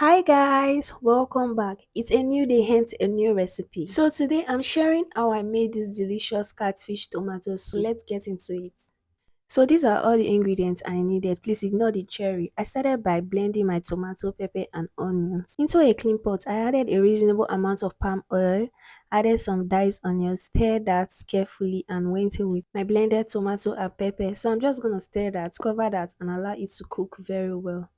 Hi guys, welcome back. It's a new day, hence a new recipe. So today I'm sharing how I made this delicious catfish tomato soup. Let's get into it. So these are all the ingredients I needed. Please ignore the cherry. I started by blending my tomato, pepper and onions. Into a clean pot, I added a reasonable amount of palm oil, added some diced onions, stirred that carefully and went in with my blended tomato and pepper. So I'm just going to stir that, cover that and allow it to cook very well.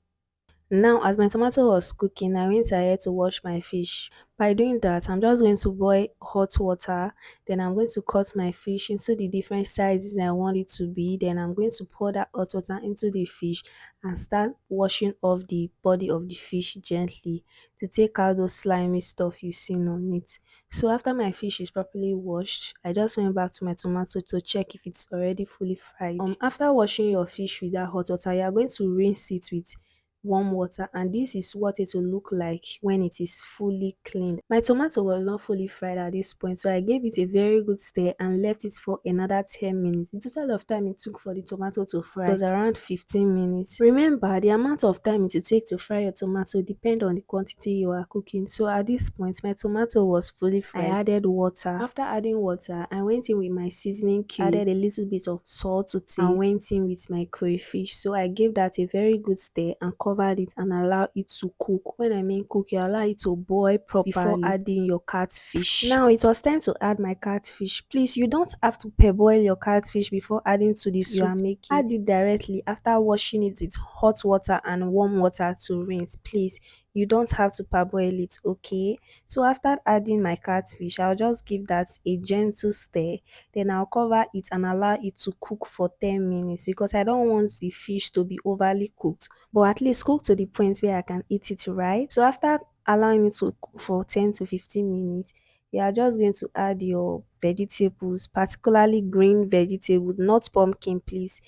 Now, as my tomato was cooking, I went ahead to wash my fish. By doing that, I'm just going to boil hot water. Then I'm going to cut my fish into the different sizes I want it to be. Then I'm going to pour that hot water into the fish and start washing off the body of the fish gently to take out those slimy stuff you seen on it. So after my fish is properly washed, I just went back to my tomato to check if it's already fully fried. After washing your fish with that hot water, you are going to rinse it with warm water, and this is what it will look like when it is fully cleaned. My tomato was not fully fried at this point, so I gave it a very good stir and left it for another 10 minutes. The total of time it took for the tomato to fry was around 15 minutes. Remember, the amount of time it will take to fry your tomato depend on the quantity you are cooking. So at this point my tomato was fully fried. I added water. After adding water, I went in with my seasoning cube, added a little bit of salt to taste, and went in with my crayfish. So I gave that a very good stir and covered it and allowed it to cook. When I mean cook, you allow it to boil properly before adding your catfish. Now it was time to add my catfish. Please, you don't have to parboil your catfish before adding to the soup you are making. Add it directly after washing it with hot water and warm water to rinse. Please, you don't have to parboil it, okay? So after adding my catfish, I'll just give that a gentle stir. Then I'll cover it and allow it to cook for 10 minutes because I don't want the fish to be overly cooked, but at least cook to the point where I can eat it, right? So after allowing it to cook for 10 to 15 minutes, you are just going to add your vegetables, particularly green vegetables, not pumpkin, please.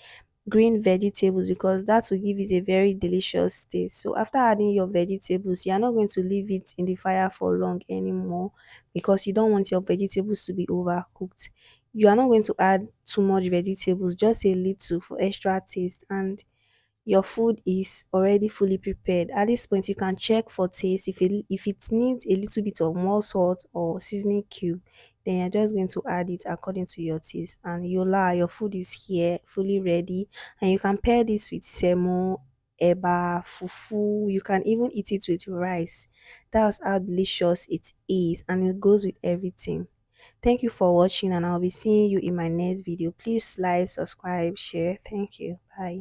Green vegetables, because that will give it a very delicious taste. So after adding your vegetables, you are not going to leave it in the fire for long anymore because you don't want your vegetables to be overcooked. You are not going to add too much vegetables, just a little for extra taste, and your food is already fully prepared. At this point, you can check for taste. If it needs a little bit of more salt or seasoning cube, then you're just going to add it according to your taste. And your food is here, fully ready. And you can pair this with semo, eba, fufu. You can even eat it with rice. That's how delicious it is, and it goes with everything. Thank you for watching, and I'll be seeing you in my next video. Please like, subscribe, share. Thank you. Bye.